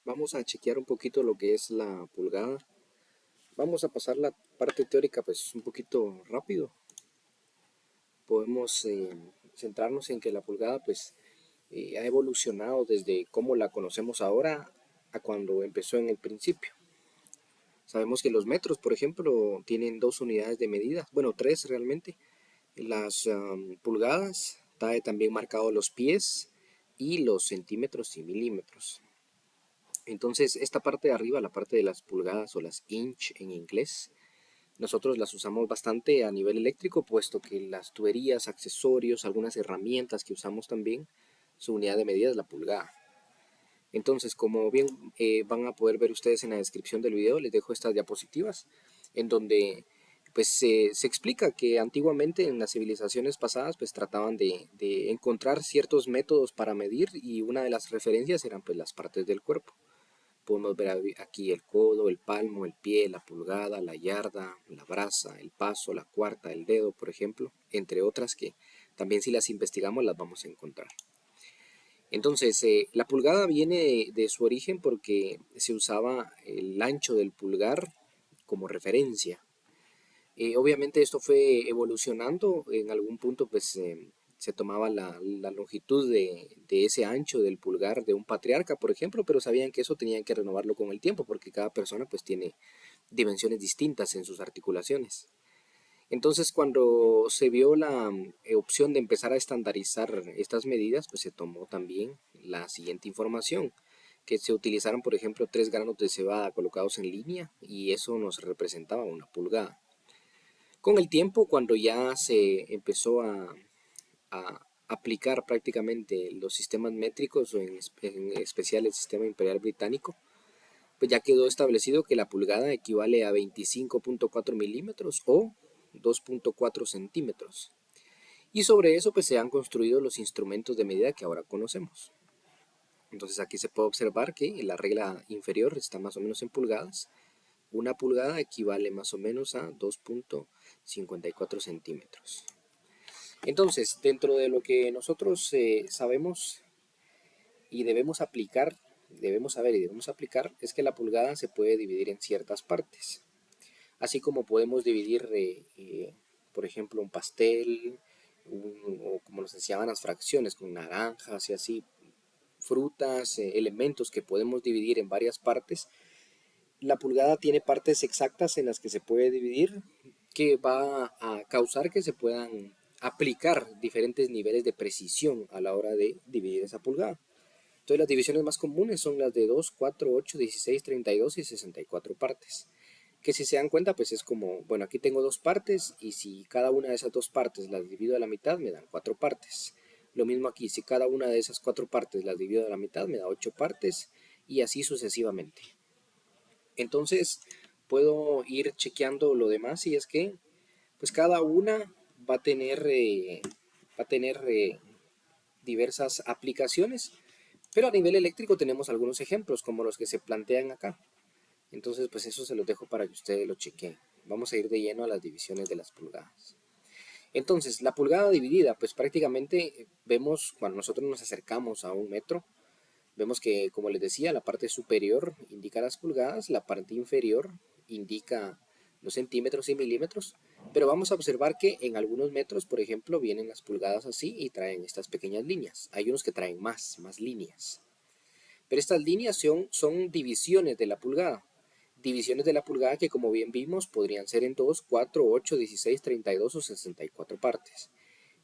Vamos a chequear un poquito lo que es la pulgada. Vamos a pasar la parte teórica pues un poquito rápido. Podemos centrarnos en que la pulgada pues ha evolucionado desde cómo la conocemos ahora a cuando empezó en el principio. Sabemos que los metros, por ejemplo, tienen dos unidades de medida, bueno, tres realmente. Las pulgadas, trae también marcado los pies y los centímetros y milímetros. Entonces, esta parte de arriba, la parte de las pulgadas o las inch en inglés, nosotros las usamos bastante a nivel eléctrico, puesto que las tuberías, accesorios, algunas herramientas que usamos también, su unidad de medida es la pulgada. Entonces, como bien van a poder ver ustedes en la descripción del video, les dejo estas diapositivas en donde pues se explica que antiguamente en las civilizaciones pasadas pues trataban de encontrar ciertos métodos para medir, y una de las referencias eran pues las partes del cuerpo. Podemos ver aquí el codo, el palmo, el pie, la pulgada, la yarda, la braza, el paso, la cuarta, el dedo, por ejemplo, entre otras que también si las investigamos las vamos a encontrar. Entonces, la pulgada viene de su origen porque se usaba el ancho del pulgar como referencia. Obviamente esto fue evolucionando, en algún punto pues se tomaba la longitud de ese ancho del pulgar de un patriarca, por ejemplo, pero sabían que eso tenían que renovarlo con el tiempo porque cada persona pues tiene dimensiones distintas en sus articulaciones. Entonces, cuando se vio la opción de empezar a estandarizar estas medidas, pues se tomó también la siguiente información, que se utilizaron, por ejemplo, 3 granos de cebada colocados en línea y eso nos representaba una pulgada. Con el tiempo, cuando ya se empezó a aplicar prácticamente los sistemas métricos, o en especial el sistema imperial británico, pues ya quedó establecido que la pulgada equivale a 25.4 milímetros o 2.4 centímetros. Y sobre eso pues se han construido los instrumentos de medida que ahora conocemos. Entonces aquí se puede observar que la regla inferior está más o menos en pulgadas. Una pulgada equivale más o menos a 2.54 centímetros. Entonces, dentro de lo que nosotros sabemos y debemos saber y debemos aplicar, es que la pulgada se puede dividir en ciertas partes. Así como podemos dividir, por ejemplo, un pastel, o como nos enseñaban las fracciones, con naranjas y así, frutas, elementos que podemos dividir en varias partes. La pulgada tiene partes exactas en las que se puede dividir, que va a causar que se puedan aplicar diferentes niveles de precisión a la hora de dividir esa pulgada. Entonces las divisiones más comunes son las de 2, 4, 8, 16, 32 y 64 partes. Que si se dan cuenta, pues es como, bueno, aquí tengo dos partes y si cada una de esas dos partes las divido a la mitad, me dan 4 partes. Lo mismo aquí, si cada una de esas 4 partes las divido a la mitad, me da 8 partes y así sucesivamente. Entonces puedo ir chequeando lo demás, y es que pues cada una va a tener diversas aplicaciones, pero a nivel eléctrico tenemos algunos ejemplos como los que se plantean acá. Entonces pues eso se los dejo para que ustedes lo chequen. Vamos a ir de lleno a las divisiones de las pulgadas. Entonces, la pulgada dividida, pues prácticamente vemos cuando nosotros nos acercamos a un metro, vemos que, como les decía, la parte superior indica las pulgadas, la parte inferior indica los centímetros y milímetros, pero vamos a observar que en algunos metros, por ejemplo, vienen las pulgadas así y traen estas pequeñas líneas. Hay unos que traen más líneas. Pero estas líneas son divisiones de la pulgada. Divisiones de la pulgada que, como bien vimos, podrían ser en 2, 4, 8, 16, 32 o 64 partes.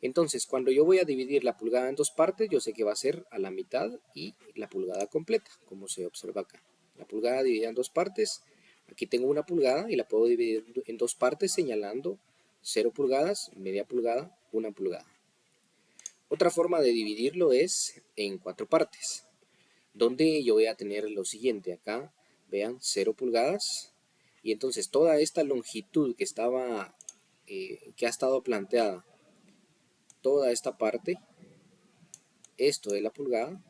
Entonces, cuando yo voy a dividir la pulgada en dos partes, yo sé que va a ser a la mitad y la pulgada completa, como se observa acá. La pulgada dividida en dos partes, aquí tengo una pulgada y la puedo dividir en dos partes señalando 0 pulgadas, media pulgada, 1 pulgada. Otra forma de dividirlo es en 4 partes, donde yo voy a tener lo siguiente. Acá, vean, 0 pulgadas, y entonces toda esta longitud que ha estado planteada, toda esta parte, esto de la pulgada,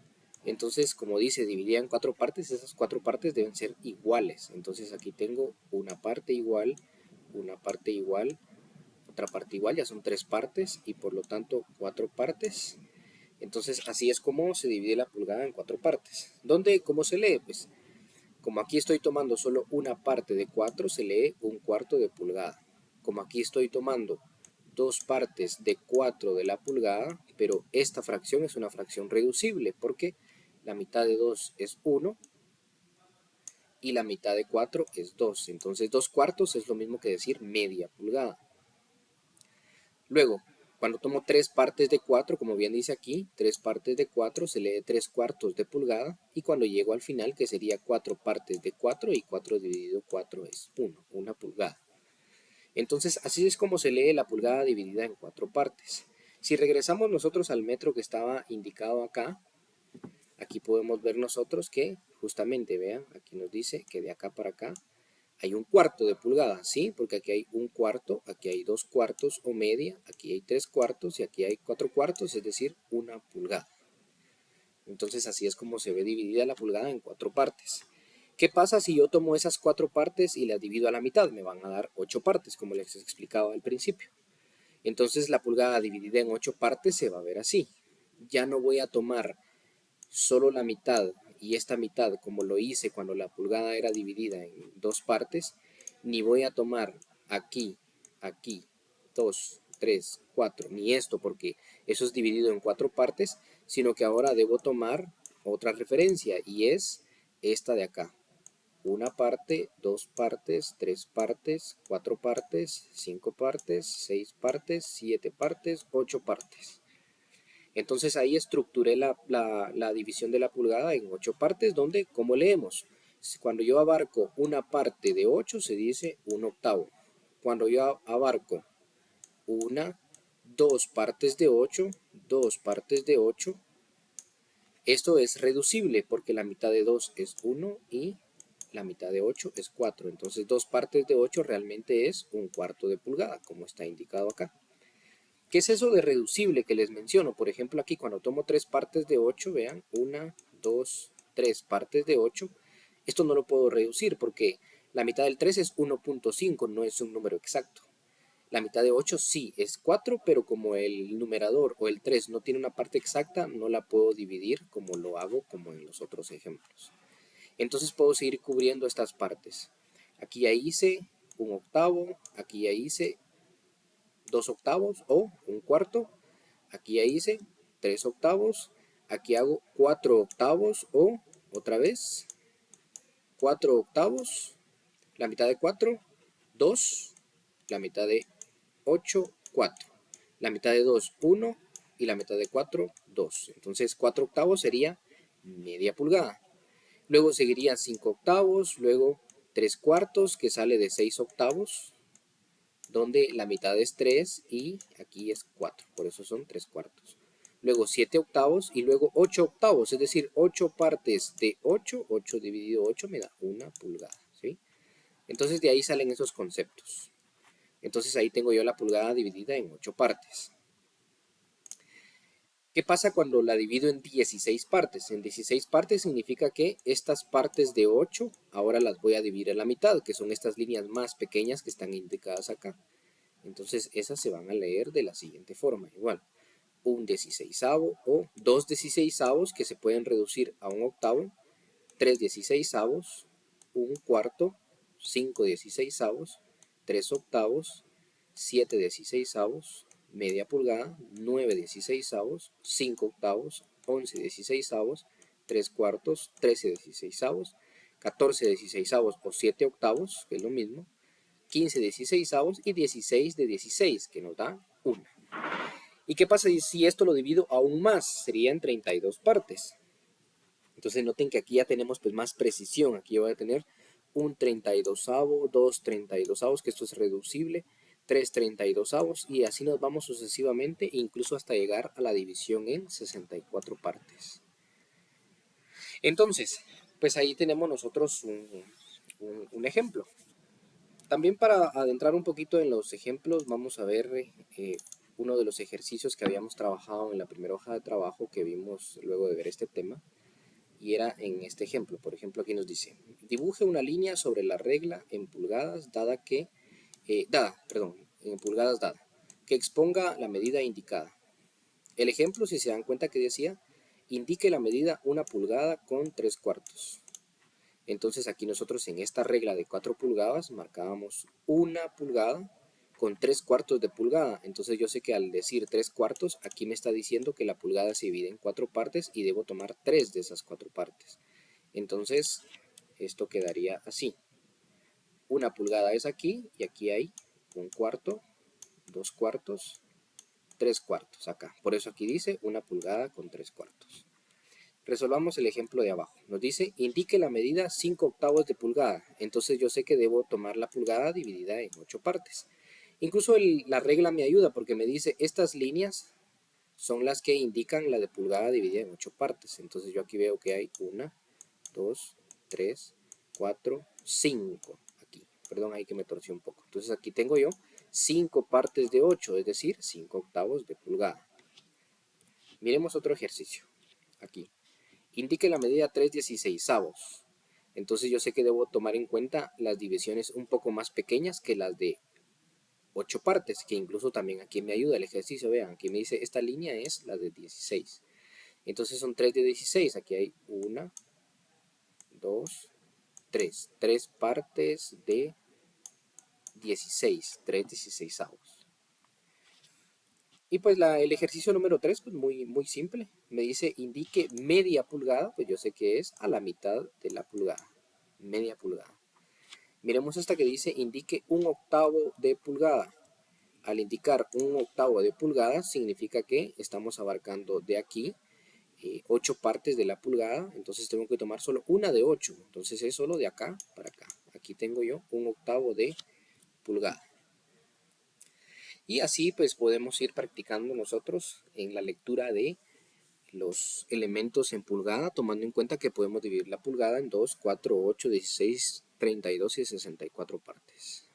entonces como dice, dividida en 4 partes, esas 4 partes deben ser iguales. Entonces aquí tengo una parte igual, otra parte igual, ya son 3 partes y por lo tanto 4 partes. Entonces así es como se divide la pulgada en 4 partes. ¿Dónde? ¿Cómo se lee? Pues Como aquí estoy tomando solo una parte de 4, se lee 1/4 de pulgada. Como aquí estoy tomando 2 partes de 4 de la pulgada, pero esta fracción es una fracción reducible porque la mitad de 2 es 1 y la mitad de 4 es 2. Entonces 2/4 es lo mismo que decir media pulgada. Luego, cuando tomo 3 partes de 4, como bien dice aquí, 3 partes de 4 se lee 3/4 de pulgada, y cuando llego al final, que sería 4 partes de 4, y 4 dividido 4 es 1, 1 pulgada. Entonces, así es como se lee la pulgada dividida en 4 partes. Si regresamos nosotros al metro que estaba indicado acá, aquí podemos ver nosotros que, justamente, vean, aquí nos dice que de acá para acá hay 1/4 de pulgada, ¿sí? Porque aquí hay 1/4, aquí hay 2/4 o media, aquí hay 3/4 y aquí hay 4/4, es decir, 1 pulgada. Entonces así es como se ve dividida la pulgada en 4 partes. ¿Qué pasa si yo tomo esas 4 partes y las divido a la mitad? Me van a dar 8 partes, como les explicaba al principio. Entonces la pulgada dividida en 8 partes se va a ver así. Ya no voy a tomar solo la mitad y esta mitad como lo hice cuando la pulgada era dividida en 2 partes, ni voy a tomar aquí, aquí, 2, 3, 4, ni esto porque eso es dividido en 4 partes, sino que ahora debo tomar otra referencia y es esta de acá. 1 parte, 2 partes, 3 partes, 4 partes, 5 partes, 6 partes, 7 partes, 8 partes. Entonces ahí estructuré la división de la pulgada en 8 partes, donde, como leemos, cuando yo abarco una parte de 8 se dice 1/8. Cuando yo abarco 2 partes de 8, 2 partes de 8, esto es reducible porque la mitad de 2 es 1 y la mitad de 8 es 4. Entonces 2 partes de 8 realmente es 1/4 de pulgada, como está indicado acá. ¿Qué es eso de reducible que les menciono? Por ejemplo, aquí cuando tomo 3 partes de 8, vean, 1, 2, 3 partes de 8, esto no lo puedo reducir porque la mitad del 3 es 1.5, no es un número exacto. La mitad de 8 sí es 4, pero como el numerador o el 3 no tiene una parte exacta, no la puedo dividir como lo hago como en los otros ejemplos. Entonces puedo seguir cubriendo estas partes. Aquí ya hice 1/8, aquí ya hice 2/8 o 1/4, aquí ya hice 3/8, aquí hago 4/8 o otra vez 4/8, la mitad de 4, 2, la mitad de 8, 4, la mitad de 2, 1 y la mitad de 4, 2. Entonces 4/8 sería media pulgada. Luego seguiría 5/8, luego 3/4 que sale de 6/8, donde la mitad es 3 y aquí es 4, por eso son 3/4. Luego 7/8 y luego 8/8, es decir, 8 partes de 8, 8 dividido 8 me da 1 pulgada, ¿sí? Entonces de ahí salen esos conceptos. Entonces ahí tengo yo la pulgada dividida en 8 partes. ¿Qué pasa cuando la divido en 16 partes? En 16 partes significa que estas partes de 8 ahora las voy a dividir a la mitad, que son estas líneas más pequeñas que están indicadas acá. Entonces esas se van a leer de la siguiente forma, igual, 1/16 o 2/16 que se pueden reducir a 1/8, 3/16, 1/4, 5/16, 3/8, 7/16, media pulgada, 9/16, 5/8, 11/16, 3/4, 13/16, 14/16 o 7/8, que es lo mismo, 15/16 y 16/16, que nos da 1. ¿Y qué pasa si esto lo divido aún más? Serían 32 partes. Entonces noten que aquí ya tenemos pues más precisión. Aquí yo voy a tener 1/32, 2/32, que esto es reducible, 3/32 y así nos vamos sucesivamente, incluso hasta llegar a la división en 64 partes. Entonces, pues ahí tenemos nosotros un ejemplo. También para adentrar un poquito en los ejemplos, vamos a ver uno de los ejercicios que habíamos trabajado en la primera hoja de trabajo que vimos luego de ver este tema, y era en este ejemplo. Por ejemplo, aquí nos dice, dibuje una línea sobre la regla en pulgadas en pulgadas dada, que exponga la medida indicada. El ejemplo, si se dan cuenta que decía, indique la medida 1 pulgada con 3/4. Entonces aquí nosotros en esta regla de 4 pulgadas marcábamos 1 pulgada con 3/4 de pulgada. Entonces yo sé que al decir 3/4, aquí me está diciendo que la pulgada se divide en 4 partes y debo tomar 3 de esas 4 partes. Entonces esto quedaría así. 1 pulgada es aquí y aquí hay 1/4, 2/4, 3/4 acá. Por eso aquí dice 1 pulgada con 3/4. Resolvamos el ejemplo de abajo. Nos dice, indique la medida 5/8 de pulgada. Entonces yo sé que debo tomar la pulgada dividida en 8 partes. Incluso la regla me ayuda porque me dice, estas líneas son las que indican la de pulgada dividida en 8 partes. Entonces yo aquí veo que hay 1, 2, 3, 4, 5. Aquí, perdón, ahí que me torcí un poco. Entonces aquí tengo yo 5 partes de 8, es decir, 5/8 de pulgada. Miremos otro ejercicio. Aquí. Indique la medida 3/16. Entonces yo sé que debo tomar en cuenta las divisiones un poco más pequeñas que las de 8 partes, que incluso también aquí me ayuda el ejercicio. Vean, aquí me dice esta línea es la de 16. Entonces son 3 de 16. Aquí hay 1, 2, 3. 3 partes de 16. 3/16. Y pues el ejercicio número 3, pues muy simple. Me dice indique media pulgada, pues yo sé que es a la mitad de la pulgada. Media pulgada. Miremos esta que dice indique 1/8 de pulgada. Al indicar 1/8 de pulgada significa que estamos abarcando de aquí 8 partes de la pulgada. Entonces tengo que tomar solo una de 8. Entonces es solo de acá para acá. Aquí tengo yo 1/8 de pulgada. Y así pues podemos ir practicando nosotros en la lectura de los elementos en pulgada, tomando en cuenta que podemos dividir la pulgada en 2, 4, 8, 16, 32 y 64 partes.